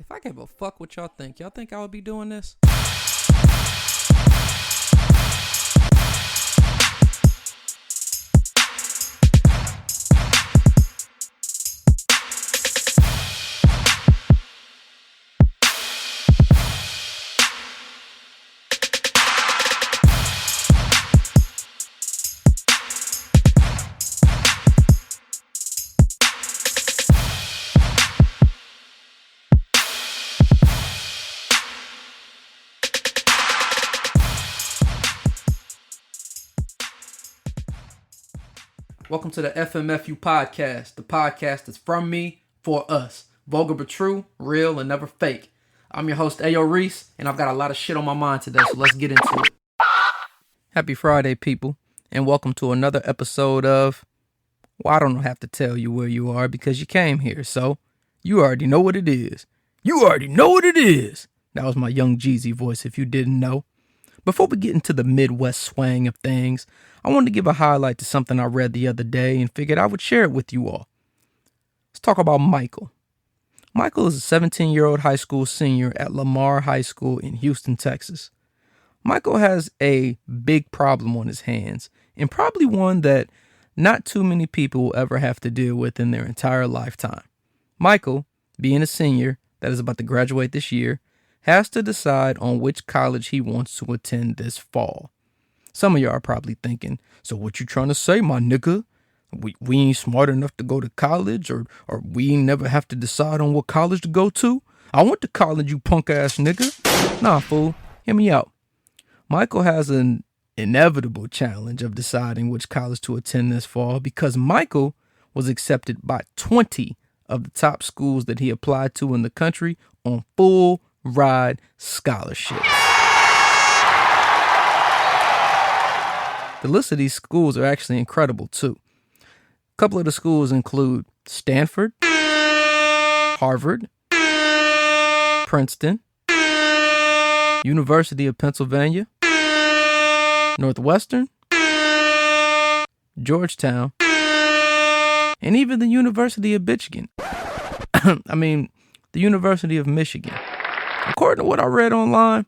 If I gave a fuck what y'all think I would be doing this? Welcome to the FMFU podcast, the podcast that's from me, for us. Vulgar but true, real and never fake. I'm your host, Ayo Reese, and I've got a lot of shit on my mind today, so let's get into it. Happy Friday, people, and welcome to another episode of, well, I don't have to tell you where you are because you came here, so you already know what it is. You already know what it is. That was my Young Jeezy voice if you didn't know. Before we get into the Midwest swang of things, I wanted to give a highlight to something I read the other day and figured I would share it with you all. Let's talk about Michael. Michael is a 17-year-old high school senior at Lamar High School in Houston, Texas. Michael has a big problem on his hands, and probably one that not too many people will ever have to deal with in their entire lifetime. Michael, being a senior that is about to graduate this year, has to decide on which college he wants to attend this fall. Some of y'all are probably thinking, so what you trying to say, my nigga? We ain't smart enough to go to college, or we ain't never have to decide on what college to go to? I went to college, you punk ass nigga. Nah, fool, hear me out. Michael has an inevitable challenge of deciding which college to attend this fall because Michael was accepted by 20 of the top schools that he applied to in the country on full ride scholarships. The list of these schools are actually incredible too. A couple of the schools include Stanford, Harvard, Princeton, University of Pennsylvania, Northwestern, Georgetown, and even the University of Michigan. The University of Michigan. According to what I read online,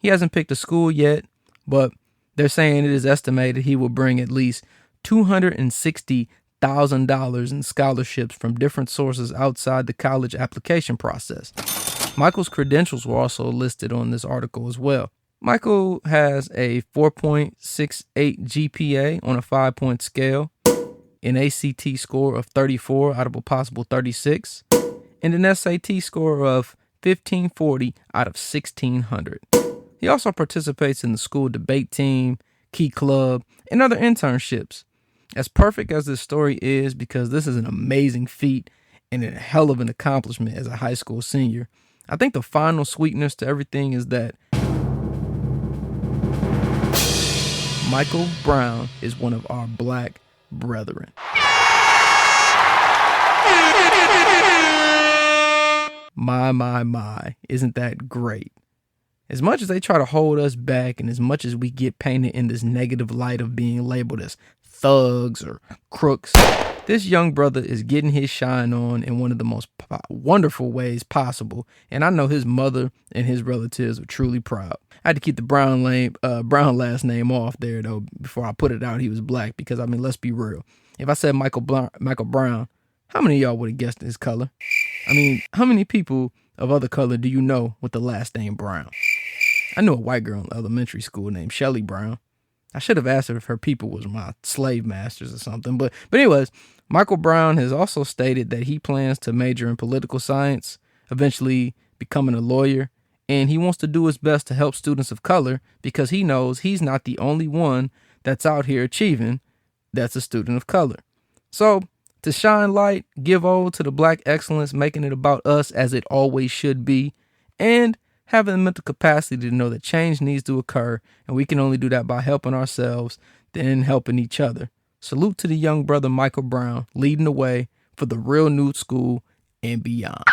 he hasn't picked a school yet, but they're saying it is estimated he will bring at least $260,000 in scholarships from different sources outside the college application process. Michael's credentials were also listed on this article as well. Michael has a 4.68 GPA on a 5-point scale, an ACT score of 34 out of a possible 36, and an SAT score of 1540 out of 1600. He also participates in the school debate team, Key Club, and other internships. As perfect as this story is, because this is an amazing feat and a hell of an accomplishment as a high school senior, I think the final sweetness to everything is that Michael Brown is one of our black brethren. My, isn't that great? As much as they try to hold us back and as much as we get painted in this negative light of being labeled as thugs or crooks, this young brother is getting his shine on in one of the most wonderful ways possible, and I know his mother and his relatives are truly proud. I had to keep the Brown last name off there, though, before I put it out he was black, because, let's be real. If I said Michael Brown, how many of y'all would have guessed his color? How many people of other color do you know with the last name Brown? I knew a white girl in elementary school named Shelly Brown. I should have asked her if her people was my slave masters or something. But anyways, Michael Brown has also stated that he plans to major in political science, eventually becoming a lawyer, and he wants to do his best to help students of color because he knows he's not the only one that's out here achieving that's a student of color. So, to shine light, give ode to the black excellence, making it about us as it always should be, and having the mental capacity to know that change needs to occur, and we can only do that by helping ourselves, then helping each other. Salute to the young brother Michael Brown, leading the way for the real new school and beyond.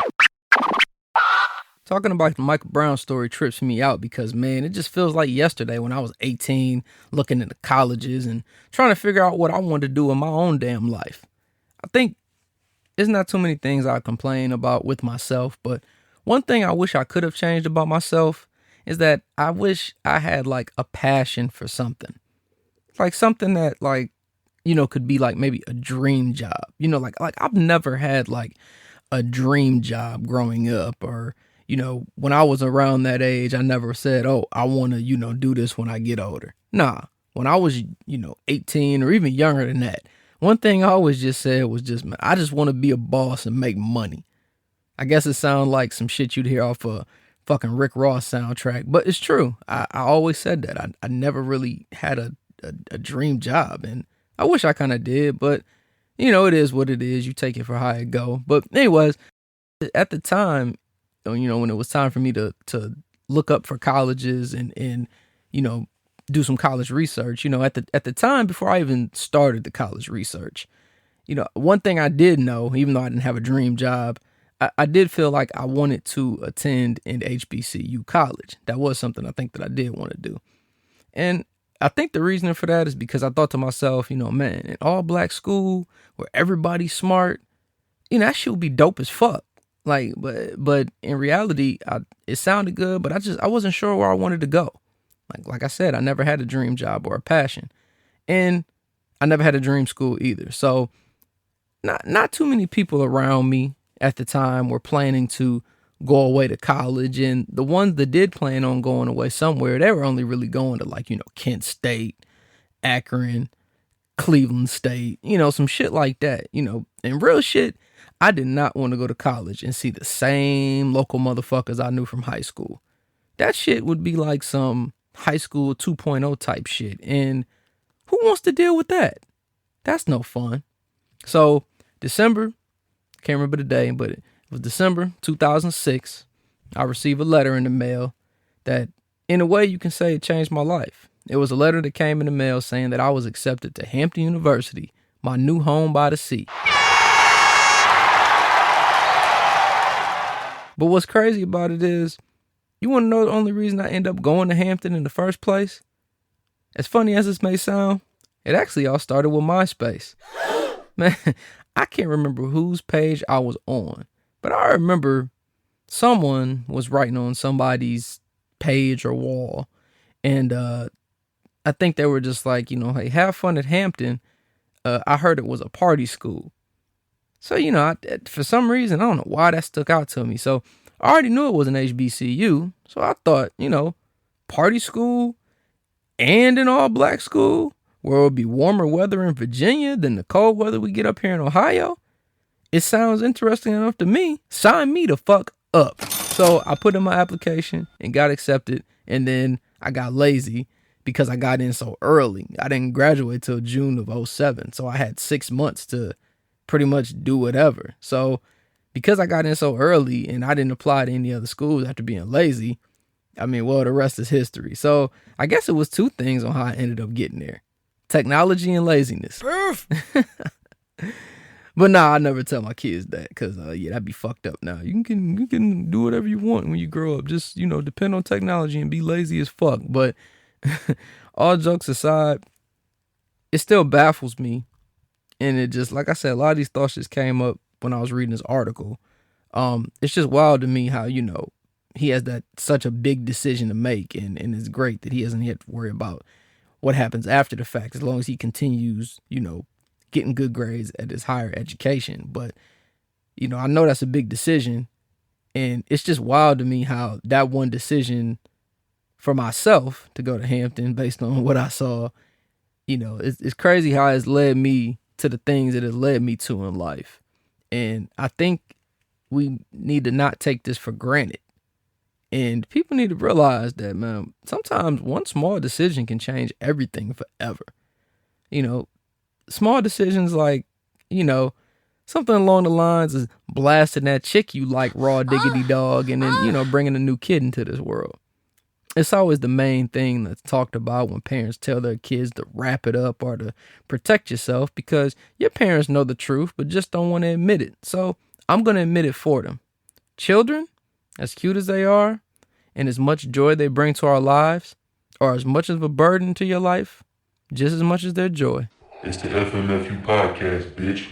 Talking about the Michael Brown story trips me out because, man, it just feels like yesterday when I was 18, looking at the colleges and trying to figure out what I wanted to do in my own damn life. I think there's not too many things I complain about with myself, but One thing I wish I could have changed about myself is that I wish I had like a passion for something. Like something that like, could be like maybe a dream job. Like I've never had like a dream job growing up, or when I was around that age, I never said, "Oh, I want to, do this when I get older." Nah. When I was, 18 or even younger than that, one thing I always just said was just, man, I just want to be a boss and make money. I guess it sounds like some shit you'd hear off a fucking Rick Ross soundtrack, but it's true. I always said that. I never really had a dream job, and I wish I kind of did, but it is what it is. You take it for how it go. But anyways, at the time, when it was time for me to look up for colleges and do some college research, at the time before I even started the college research, one thing I did know, even though I didn't have a dream job, I did feel like I wanted to attend an HBCU college. That was something I think that I did want to do. And I think the reason for that is because I thought to myself, man, an all black school where everybody's smart, that shit would be dope as fuck. Like, but in reality, it sounded good, but I wasn't sure where I wanted to go. Like I said, I never had a dream job or a passion, and I never had a dream school either. So not too many people around me at the time were planning to go away to college, and the ones that did plan on going away somewhere, they were only really going to like, Kent State, Akron, Cleveland State, some shit like that, and real shit. I did not want to go to college and see the same local motherfuckers I knew from high school. That shit would be like some high school 2.0 type shit. And who wants to deal with that? That's no fun. So December, can't remember the day, but it was December 2006. I received a letter in the mail that, in a way, you can say it changed my life. It was a letter that came in the mail saying that I was accepted to Hampton University, my new home by the sea. But what's crazy about it is, you want to know the only reason I end up going to Hampton in the first place? As funny as this may sound, it actually all started with MySpace. Man, I can't remember whose page I was on, but I remember someone was writing on somebody's page or wall, and I think they were just like, hey, have fun at Hampton. I heard it was a party school. So, for some reason, I don't know why that stuck out to me. So I already knew it was an HBCU. So I thought, party school and an all black school where it would be warmer weather in Virginia than the cold weather we get up here in Ohio. It sounds interesting enough to me. Sign me the fuck up. So I put in my application and got accepted. And then I got lazy because I got in so early. I didn't graduate till June of 2007. So I had 6 months to pretty much do whatever. So because I got in so early and I didn't apply to any other schools after being lazy, the rest is history. So I guess it was two things on how I ended up getting there: technology and laziness. But nah, I never tell my kids that because, that'd be fucked up now. You can do whatever you want when you grow up. Just, depend on technology and be lazy as fuck. But all jokes aside, it still baffles me. And it just, like I said, a lot of these thoughts just came up when I was reading this article. It's just wild to me how, he has such a big decision to make. And it's great that he doesn't have to worry about what happens after the fact, as long as he continues, getting good grades at his higher education. But, I know that's a big decision, and it's just wild to me how that one decision for myself to go to Hampton based on what I saw, it's crazy how it's led me to the things it has led me to in life. And I think we need to not take this for granted. And people need to realize that, man, sometimes one small decision can change everything forever. Small decisions like, something along the lines of blasting that chick you like raw diggity dog and then, bringing a new kid into this world. It's always the main thing that's talked about when parents tell their kids to wrap it up or to protect yourself, because your parents know the truth but just don't want to admit it. So I'm going to admit it for them. Children, as cute as they are and as much joy they bring to our lives, are as much of a burden to your life just as much as their joy. It's the FMFU podcast, bitch.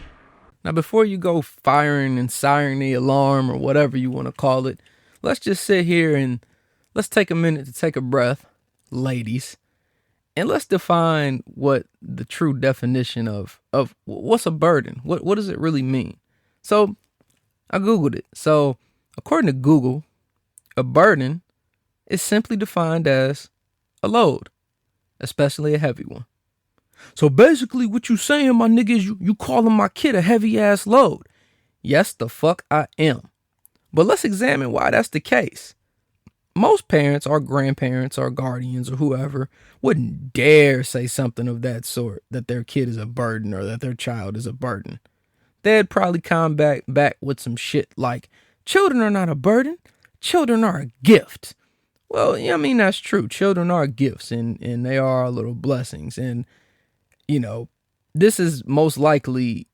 Now, before you go firing and siring the alarm or whatever you want to call it, let's just sit here and let's take a minute to take a breath, ladies, and let's define what the true definition of what's a burden. What does it really mean? So I Googled it. So according to Google, a burden is simply defined as a load, especially a heavy one. So basically what you saying, my nigga, is you calling my kid a heavy ass load. Yes, the fuck I am. But let's examine why that's the case. Most parents or grandparents or guardians or whoever wouldn't dare say something of that sort, that their kid is a burden or that their child is a burden. They'd probably come back with some shit like, children are not a burden, children are a gift. Well, yeah, I mean, that's true. Children are gifts and they are our little blessings. And, this is most likely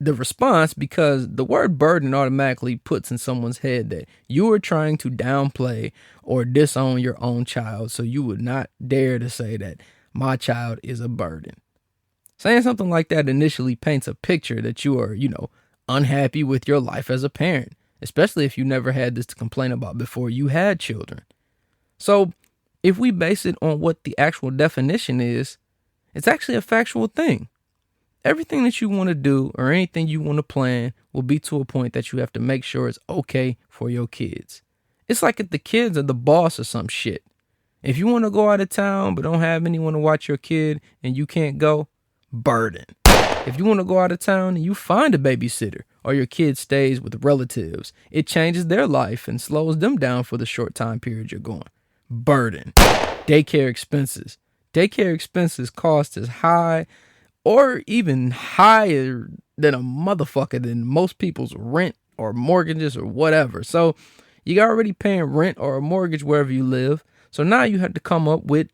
the response because the word burden automatically puts in someone's head that you are trying to downplay or disown your own child. So you would not dare to say that my child is a burden. Saying something like that initially paints a picture that you are, unhappy with your life as a parent, especially if you never had this to complain about before you had children. So if we base it on what the actual definition is, it's actually a factual thing. Everything that you want to do or anything you want to plan will be to a point that you have to make sure it's okay for your kids. It's like if the kids are the boss or some shit. If you want to go out of town but don't have anyone to watch your kid and you can't go, burden. If you want to go out of town and you find a babysitter or your kid stays with relatives, it changes their life and slows them down for the short time period you're going. Burden. Daycare expenses. Daycare expenses cost as high or even higher than a motherfucker than most people's rent or mortgages or whatever. So you're already paying rent or a mortgage wherever you live. So now you have to come up with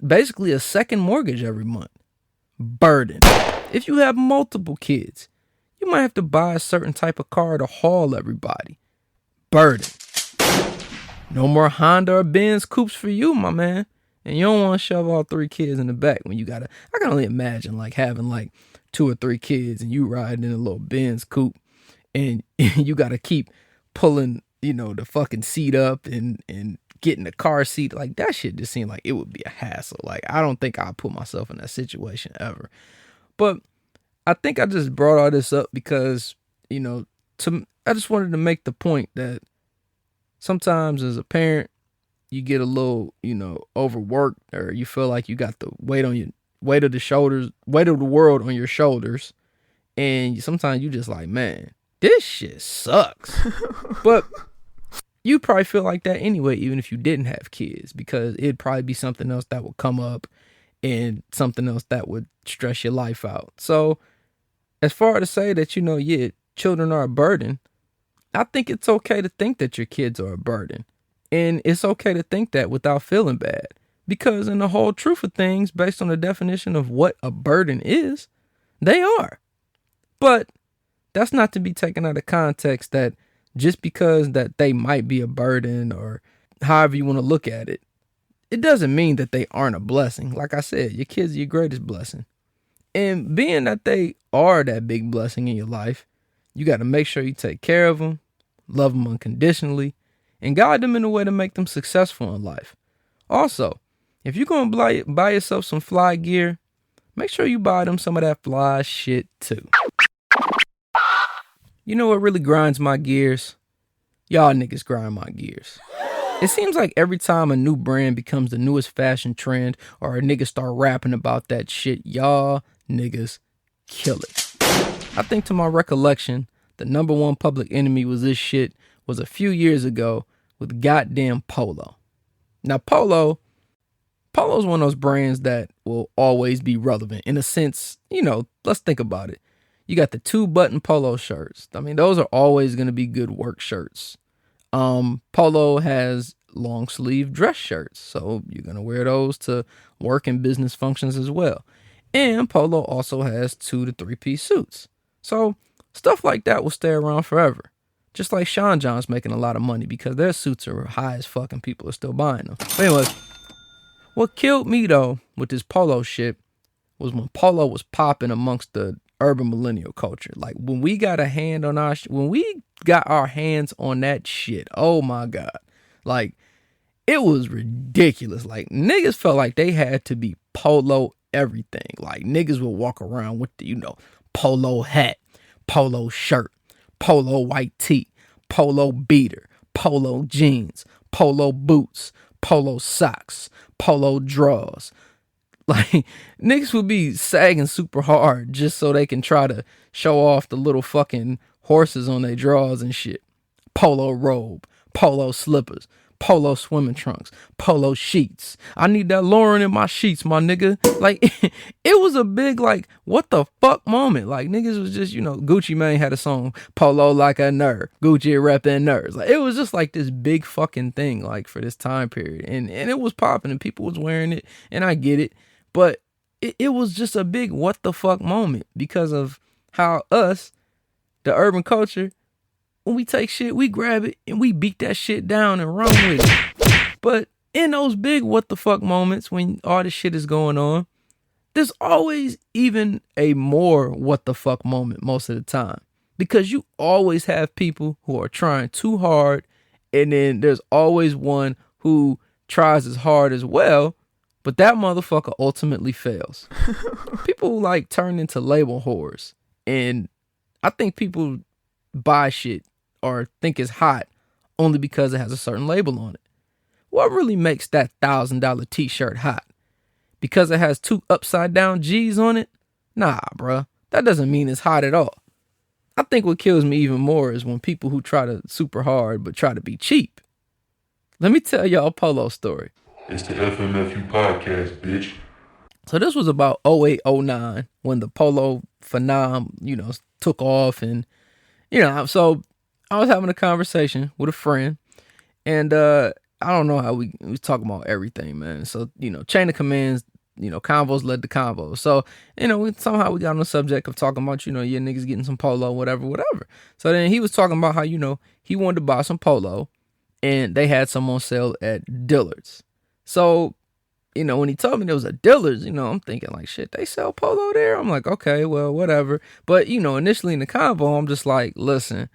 basically a second mortgage every month. Burden. If you have multiple kids, you might have to buy a certain type of car to haul everybody. Burden. No more Honda or Benz coupes for you, my man. And you don't want to shove all 3 kids in the back when I can only imagine having 2 or 3 kids and you riding in a little Benz coupe and you got to keep pulling, the fucking seat up and getting the car seat. Like that shit just seemed like it would be a hassle. Like I don't think I'll put myself in that situation ever. But I think I just brought all this up because, I just wanted to make the point that sometimes as a parent, you get a little, overworked or you feel like you got the weight of the world on your shoulders. And sometimes you just like, man, this shit sucks. But you probably feel like that anyway, even if you didn't have kids, because it'd probably be something else that would come up and something else that would stress your life out. So as far to say that, children are a burden, I think it's okay to think that your kids are a burden. And it's okay to think that without feeling bad. Because in the whole truth of things, based on the definition of what a burden is, they are. But that's not to be taken out of context that just because that they might be a burden or however you want to look at it, it doesn't mean that they aren't a blessing. Like I said, your kids are your greatest blessing. And being that they are that big blessing in your life, you got to make sure you take care of them, love them unconditionally, and guide them in a way to make them successful in life. Also, if you're going to buy yourself some fly gear, make sure you buy them some of that fly shit too. You know what really grinds my gears? Y'all niggas grind my gears. It seems like every time a new brand becomes the newest fashion trend or a nigga start rapping about that shit, y'all niggas kill it. I think to my recollection, the number one public enemy was this shit was a few years ago with goddamn Polo. Now Polo's one of those brands that will always be relevant in a sense, let's think about it. You got the 2-button polo shirts. I mean, those are always going to be good work shirts. Polo has long sleeve dress shirts, so you're going to wear those to work and business functions as well. And Polo also has 2 to 3 piece suits. So stuff like that will stay around forever. Just like Sean John's making a lot of money because their suits are high as fuck and people are still buying them. But anyway, what killed me though with this Polo shit was when Polo was popping amongst the urban millennial culture. Like when we got a hand on when we got our hands on that shit, oh my God. Like it was ridiculous. Like niggas felt like they had to be polo everything. Like niggas would walk around with the, polo hat, polo shirt, polo white tee, polo beater, polo jeans, polo boots, polo socks, polo drawers. Like niggas would be sagging super hard just so they can try to show off the little fucking horses on their drawers and shit. Polo robe, polo slippers, polo swimming trunks, polo sheets. I need that Lauren in my sheets, my nigga. Like it was a big like what the fuck moment. Like niggas was just, Gucci Mane had a song, Polo Like a Nerd, Gucci reppin' nerds. Like it was just like this big fucking thing like for this time period. And it was popping and people was wearing it and I get it. But it was just a big what the fuck moment because of how us, the urban culture, when we take shit, we grab it and we beat that shit down and run with it. But in those big what the fuck moments when all this shit is going on, there's always even a more what the fuck moment most of the time. Because you always have people who are trying too hard and then there's always one who tries as hard as well, but that motherfucker ultimately fails. People like turn into label whores. And I think people buy shit or think it's hot only because it has a certain label on it. What really makes that $1,000 t-shirt hot? Because it has 2 upside down G's on it? Nah, bruh. That doesn't mean it's hot at all. I think what kills me even more is when people who try to super hard but try to be cheap. Let me tell y'all a polo story. It's the FMFU podcast, bitch. So this was about 08, 09 when the polo phenom, took off. And, so I was having a conversation with a friend and I don't know how we was talking about everything, man. So, chain of commands, convos led to convos. So, somehow we got on the subject of talking about, yeah, niggas getting some polo, whatever. So then he was talking about how, he wanted to buy some polo and they had some on sale at Dillard's. So, when he told me there was a Dillard's, I'm thinking like, shit, they sell polo there? I'm like, okay, well, whatever. But, initially in the convo, I'm just like, listen,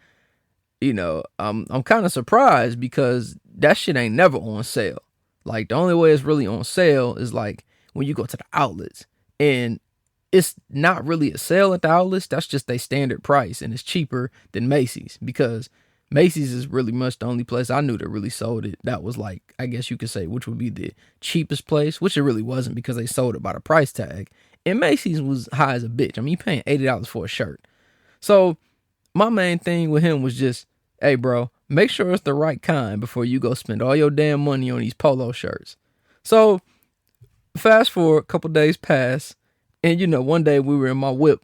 I'm kind of surprised because that shit ain't never on sale. Like, the only way it's really on sale is like when you go to the outlets. And it's not really a sale at the outlets. That's just their standard price. And it's cheaper than Macy's because Macy's is really much the only place I knew that really sold it. That was like, I guess you could say, which would be the cheapest place, which it really wasn't because they sold it by the price tag. And Macy's was high as a bitch. I mean, you paying $80 for a shirt. So my main thing with him was just, hey, bro, make sure it's the right kind before you go spend all your damn money on these polo shirts. So fast forward, a couple days pass. And, one day we were in my whip.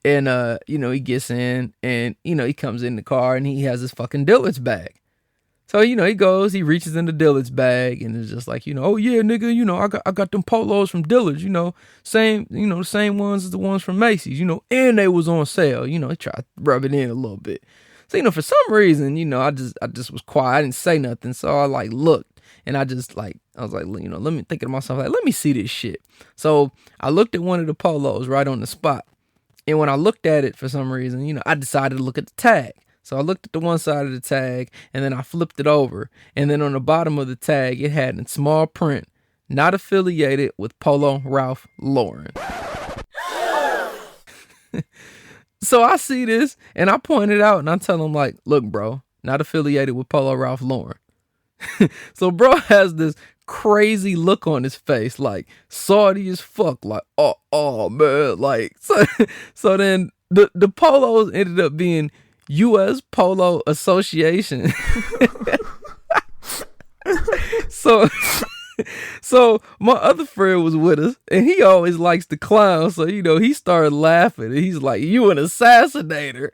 And, he gets in and, he comes in the car and he has his fucking Dillard's bag. So, he reaches in the Dillard's bag and it's just like, oh yeah, nigga, I got them polos from Dillard's, same ones as the ones from Macy's, and they was on sale, he tried to rub it in a little bit. So, for some reason, I just was quiet. I didn't say nothing. So I like looked and I was like, let me think to myself, like, let me see this shit. So I looked at one of the polos right on the spot. And when I looked at it for some reason, I decided to look at the tag. So I looked at the one side of the tag and then I flipped it over. And then on the bottom of the tag, it had in small print, not affiliated with Polo Ralph Lauren. So I see this and I point it out and I tell him like, look, bro, not affiliated with Polo Ralph Lauren. So bro has this crazy look on his face, like salty as fuck, like oh man, like so then the polos ended up being U.S. Polo Association. So my other friend was with us and he always likes to clown, so he started laughing and he's like, you an assassinator.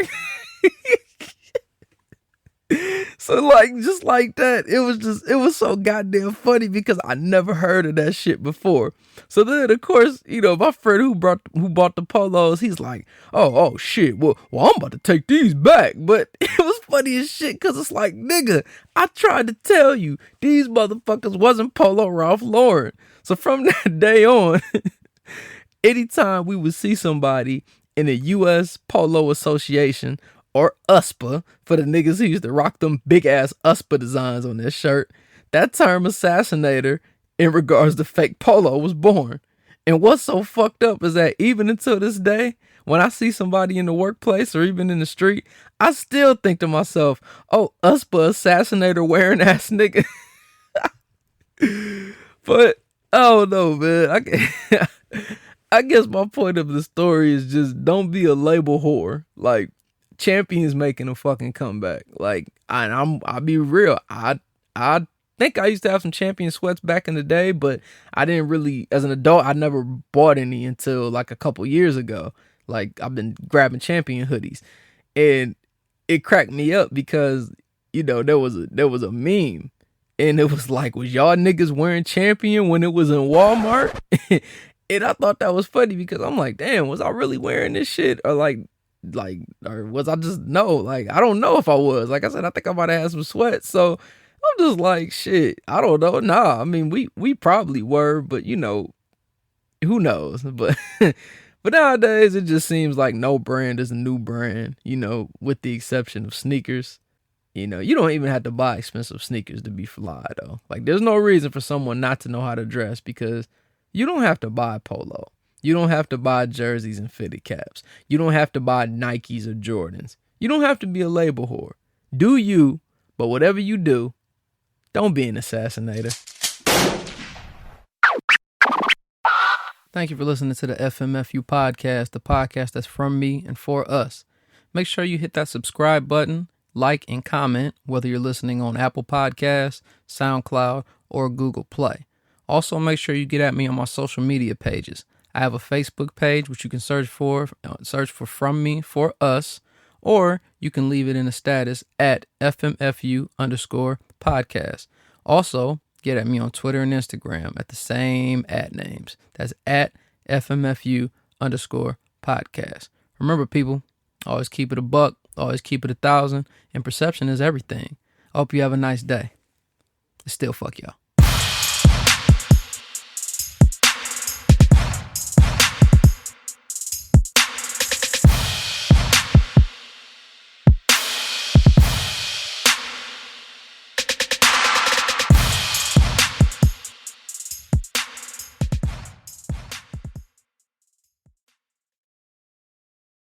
So like just like that, it was so goddamn funny because I never heard of that shit before. So then of course, my friend who bought the polos, he's like, oh shit, well I'm about to take these back. But it was funny as shit because it's like, nigga, I tried to tell you these motherfuckers wasn't Polo Ralph Lauren. So from that day on, anytime we would see somebody in the U.S. Polo Association, or USPA, for the niggas who used to rock them big-ass USPA designs on their shirt, that term assassinator in regards to fake polo was born. And what's so fucked up is that even until this day, when I see somebody in the workplace or even in the street, I still think to myself, oh, USPA assassinator wearing ass nigga. But I don't know, man. I guess my point of the story is just don't be a label whore. Like, Champion's making a fucking comeback. Like, I'll be real. I think I used to have some Champion sweats back in the day, but I didn't really, as an adult, I never bought any until like a couple years ago. Like, I've been grabbing Champion hoodies, and it cracked me up because, you know, there was a meme. And it was like, was y'all niggas wearing Champion when it was in Walmart? And I thought that was funny because I'm like, damn, was I really wearing this shit? Or or was I just, no, like, I don't know if I was. Like I said, I think I might have had some sweats. So I'm just like, shit, I don't know. Nah, I mean, we probably were, but you know, who knows? But but nowadays it just seems like no brand is a new brand, you know, with the exception of sneakers. You know, you don't even have to buy expensive sneakers to be fly, though. Like, there's no reason for someone not to know how to dress because you don't have to buy polo. You don't have to buy jerseys and fitted caps. You don't have to buy Nikes or Jordans. You don't have to be a label whore. Do you, but whatever you do, don't be an assassinator. Thank you for listening to the FMFU podcast, the podcast that's from me and for us. Make sure you hit that subscribe button, like and comment, whether you're listening on Apple Podcasts, SoundCloud, or Google Play. Also, make sure you get at me on my social media pages. I have a Facebook page, which you can search for From Me For Us, or you can leave it in a status at FMFU_podcast. Also, get at me on Twitter and Instagram at the same @names. That's at FMFU_podcast. Remember, people, always keep it a buck. Always keep it 1,000, and perception is everything. I hope you have a nice day. Still fuck y'all.